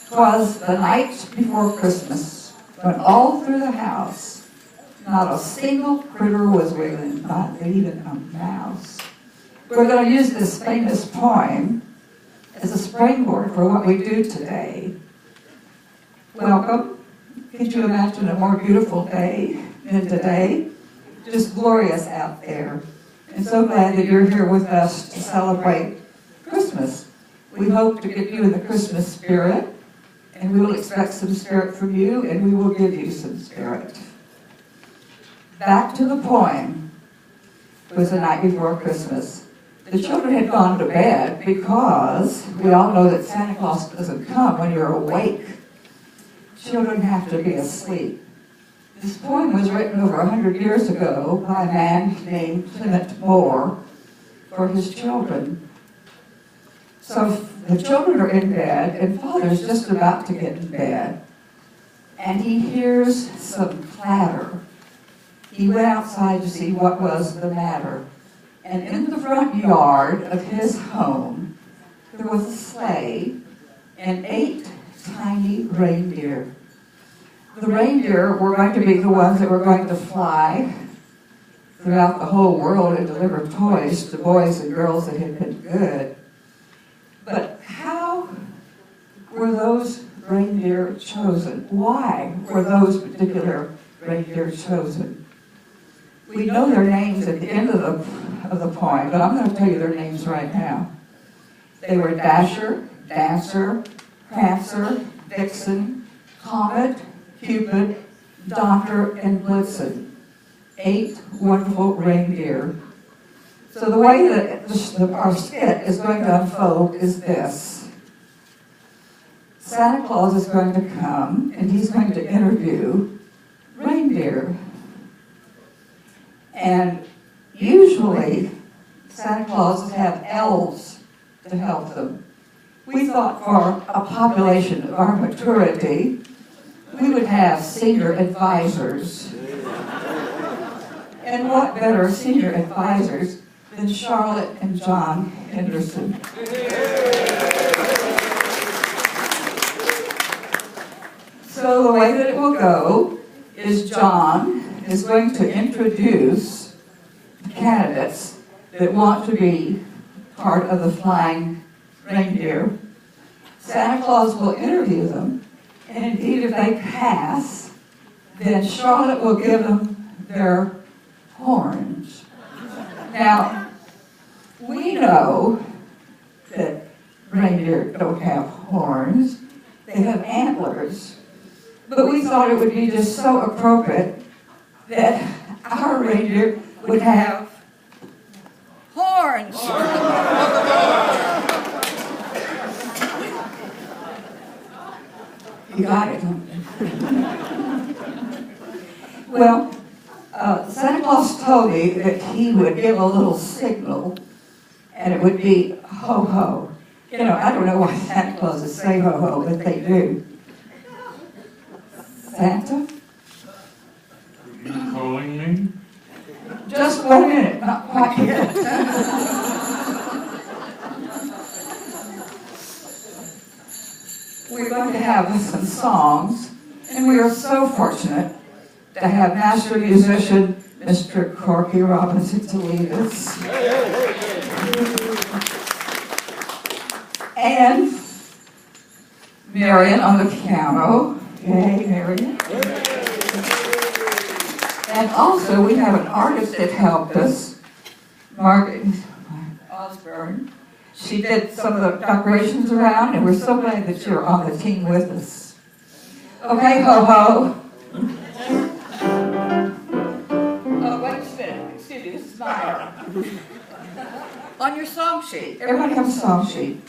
'Twas the night before Christmas, when all through the house, not a single critter was wiggling, not even a mouse. We're going to use this famous poem as a springboard for what we do today. Welcome. Could you imagine a more beautiful day than today? Just glorious out there. And so glad that you're here with us to celebrate Christmas. We hope to get you in the Christmas spirit, and we will expect some spirit from you, and we will give you some spirit. Back to the poem. It was the night before Christmas. The children had gone to bed because we all know that Santa Claus doesn't come when you're awake. Children have to be asleep. This poem was written over 100 years ago by a man named Clement Moore for his children. So the children are in bed, and Father's just about to get in bed, and he hears some clatter. He went outside to see what was the matter. And in the front yard of his home, there was a sleigh and 8 tiny reindeer. The reindeer were going to be the ones that were going to fly throughout the whole world and deliver toys to boys and girls that had been good. But how were those reindeer chosen? Why were those particular reindeer chosen? We know their names at the end of the poem, but I'm going to tell you their names right now. They were Dasher, Dancer, Prancer, Vixen, Comet, Cupid, Donner, and Blitzen. 8 wonderful reindeer. So the way that our skit is going to unfold is this. Santa Claus is going to come, and he's going to interview reindeer. And usually, Santa Clauses have elves to help them. We thought for a population of our maturity, we would have senior advisors. And what better senior advisors than Charlotte and John Henderson? So the way that it will go is John is going to introduce the candidates that want to be part of the flying reindeer. Santa Claus will interview them, and indeed if they pass, then Charlotte will give them their horns. Now, we know that reindeer don't have horns, they have antlers, but we thought it would be just so appropriate that our reindeer would have horns. You got it, huh? Well, Santa Claus told me that he would give a little signal, and it would be ho-ho. You know, I don't know why Santa Clauses say ho-ho, but they do. Santa? You calling me? Just 1 minute, not quite yet. We're going to have some songs, and we are so fortunate to have master musician Mr. Corky Robinson to lead us. And Marion on the piano. Yay, Marion. And also, we have an artist that helped us, Margaret Osborne. She did some of the decorations around, and we're so glad that you're on the team with us. Okay, ho-ho. Oh, wait a minute. Excuse me, this is mine. On your song sheet, everybody have a song sheet.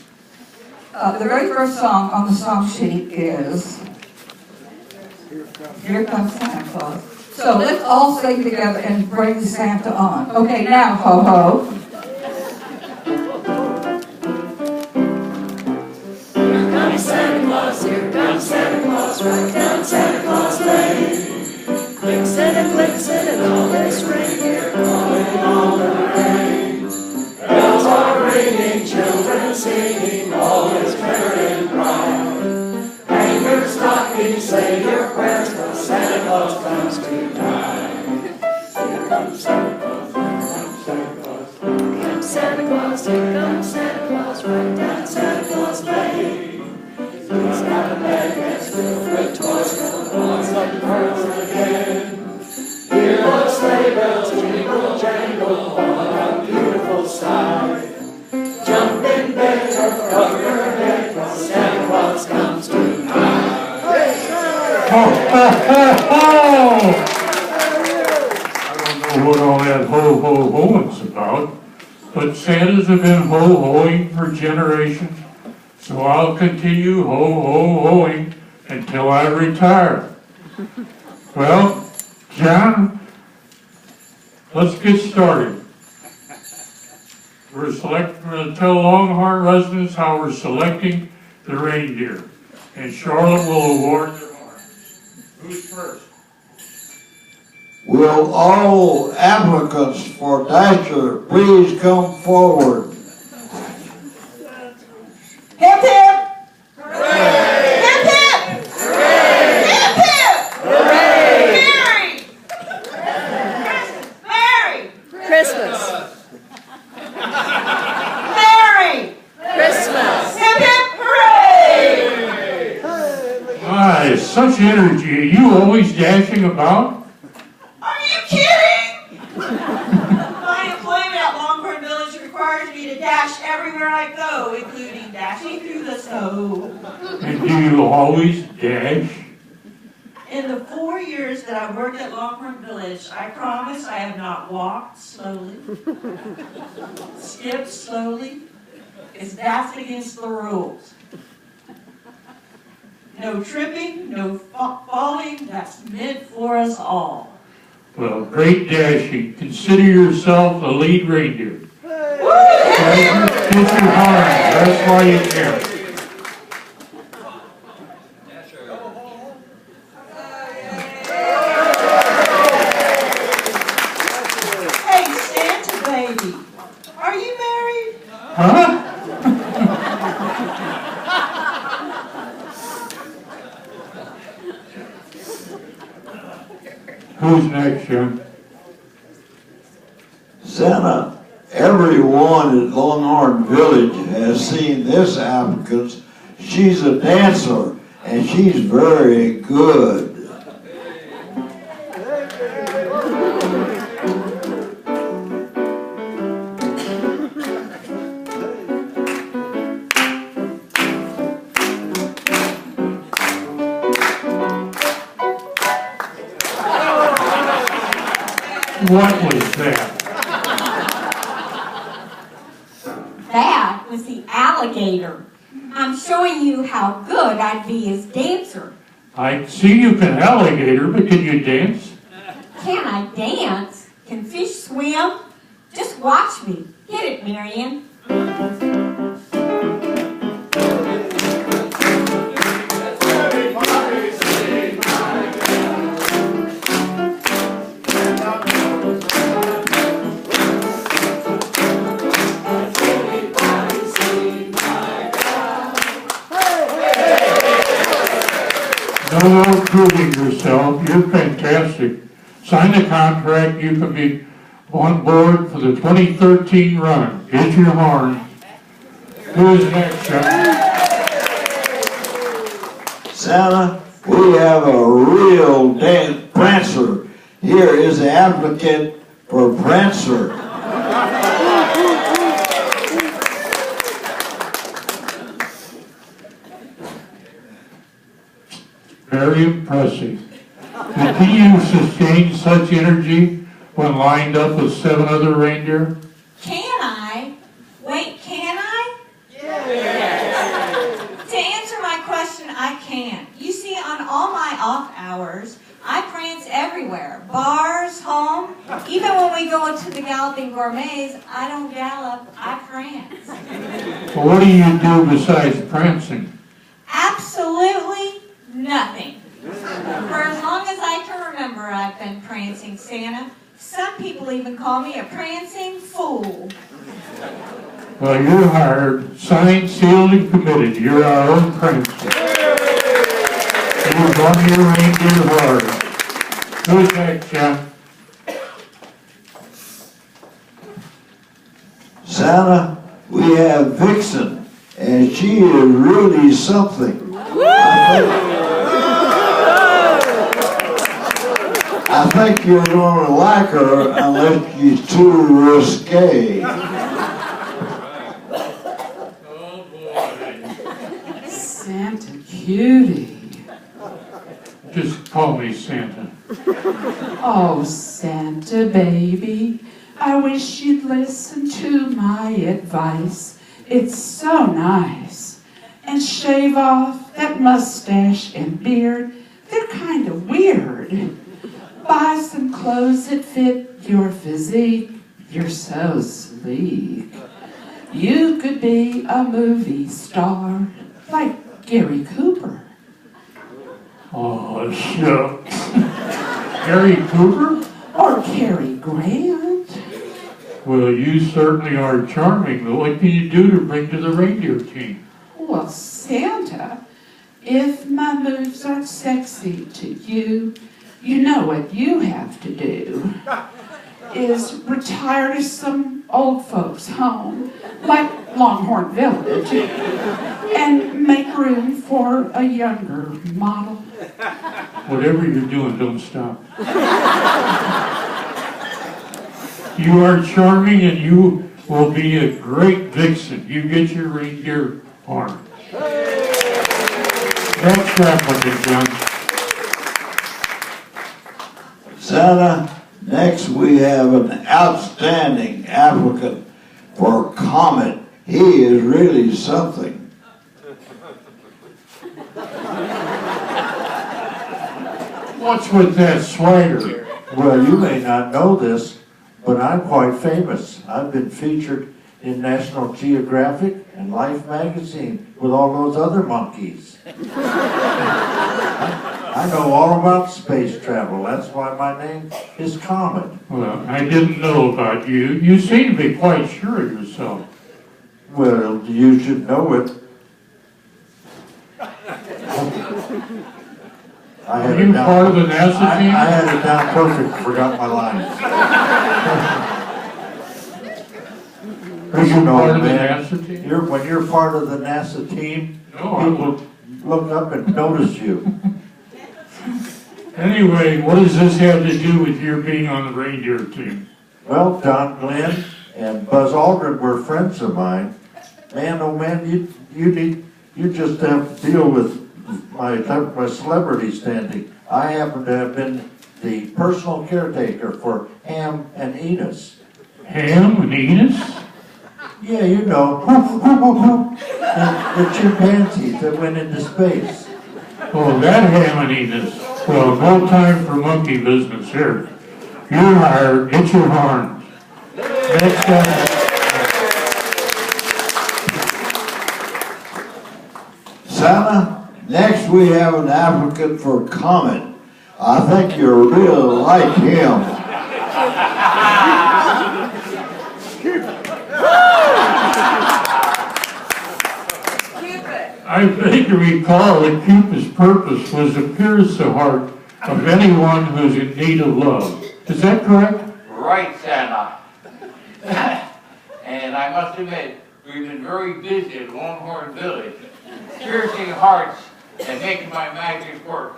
The very first song on the song sheet is Here Comes Santa Claus. So let's all sing together and bring Santa on. Okay, now, ho-ho. Here comes Santa Claus, here comes Santa Claus, right down Santa Claus Lane. Vixen and Blitzen and all this reindeer calling all the rain. Bells are ringing, children singing, all is fair and bright. Santa Claus, here comes Santa Claus, right down Santa Claus Lane. He's got a bag that's filled with toys, going up the birds again. Hear those sleigh bells jingle jangle, what a beautiful sight. Jump in bed, cover your head, 'cause Santa Claus comes tonight. Ho, ho, ho, ho! I don't know what all that ho-ho-hoing's about, but Santas have been ho-hoing for generations, so I'll continue ho-ho-hoing until I retire. Well, John, let's get started. We're going to tell Longhorn residents how we're selecting the reindeer, and Charlotte will award the horn. Who's first? Will all applicants for Dasher please come forward? Hip hip! Hooray! Hip hip! Hooray! Hip hip! Hooray! Merry! Christmas! Merry! Christmas! Hip hip! Hooray! My, such energy. Are you always dashing about? Are you kidding? My employment at Longhorn Village requires me to dash everywhere I go, including dashing through the snow. And do you always dash? In the 4 years that I've worked at Longhorn Village, I promise I have not walked slowly, skipped slowly, because that's against the rules. No tripping, no falling, that's meant for us all. Well, great dashing. Consider yourself a lead reindeer. Woo! Kiss your horn. That's why you care. Hey, Santa baby, are you married? Huh? Who's next, Jim? Santa, everyone at Longhorn Village has seen this applicant. She's a dancer and she's very good. What was that? That was the alligator. I'm showing you how good I'd be as dancer. I see you can alligator, but can you dance? Can I dance? Can fish swim? Just watch me. Hit it, Marion. No more proving yourself. You're fantastic. Sign the contract. You can be on board for the 2013 run. Get your horn. Who's next, Chuck? Santa, we have a real Prancer. Here is the applicant for Prancer. Very impressive. Can you sustain such energy when lined up with 7 other reindeer? Can I? Wait, can I? Yes. To answer my question, I can. You see, on all my off hours, I prance everywhere. Bars, home. Even when we go to the Galloping Gourmets, I don't gallop, I prance. Well, what do you do besides prancing? Absolutely nothing. For as long as I can remember, I've been prancing, Santa. Some people even call me a prancing fool. Well, you're hired, signed, sealed, and committed. You're our own prancer. You've won your reindeer hard. Who's next, John? Santa, we have Vixen, and she is really something. I think you're going to like her unless she's too risque. Oh, boy. Santa cutie. Just call me Santa. Oh, Santa baby, I wish you'd listen to my advice. It's so nice. And shave off that mustache and beard. They're kind of weird. Buy some clothes that fit your physique. You're so sleek. You could be a movie star like Gary Cooper. Oh, shucks. Gary Cooper? Or Cary Grant. Well, you certainly are charming, but what can you do to bring to the reindeer team? Well, Santa, if my moves aren't sexy to you, you know what you have to do is retire to some old folks' home, like Longhorn Village, and make room for a younger model. Whatever you're doing, don't stop. You are charming and you will be a great vixen. You get your reindeer horn. Next applicant, John. Santa, next we have an outstanding applicant for Comet. He is really something. What's with that swagger? Well, you may not know this, but I'm quite famous. I've been featured in National Geographic and Life magazine with all those other monkeys. I know all about space travel. That's why my name is Comet. Well, I didn't know about you. You seem to be quite sure of yourself. Well, you should know it. Are you part of the NASA team? I had it down perfect, forgot my lines. Are you know, part of the man, NASA team? when you're part of the NASA team, No, I people look up and notice you. Anyway, what does this have to do with your being on the reindeer team? Well, Don Glenn and Buzz Aldrin were friends of mine. Man, oh man, you just have to deal with my celebrity standing. I happen to have been the personal caretaker for Ham and Enos. Ham and Enos? Yeah, you know, the chimpanzees that went into space. Oh, that Ham and Enos. Well, no time for monkey business here. You're hired. Get your horns. Next time. Santa, next we have an applicant for Comet. I think you'll really like him. I vaguely recall that Cupid's purpose was to pierce the heart of anyone who's in need of love. Is that correct? Right, Santa. And I must admit, we've been very busy at Longhorn Village, piercing hearts and making my magic work.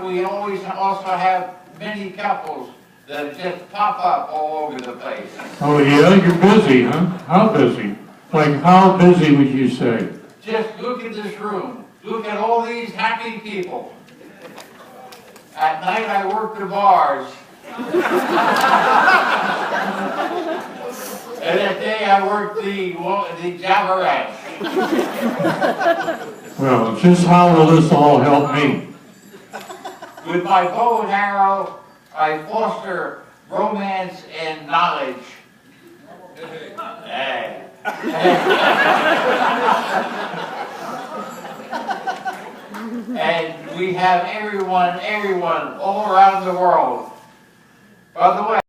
We always also have many couples that just pop up all over the place. Oh yeah, you're busy, huh? How busy? Like how busy would you say? Just look at this room. Look at all these happy people. At night I work the bars. And that day I work the Javarat. Well, just how will this all help me? With my bow and arrow, I foster romance and knowledge. Hey. And we have everyone all around the world. By the way,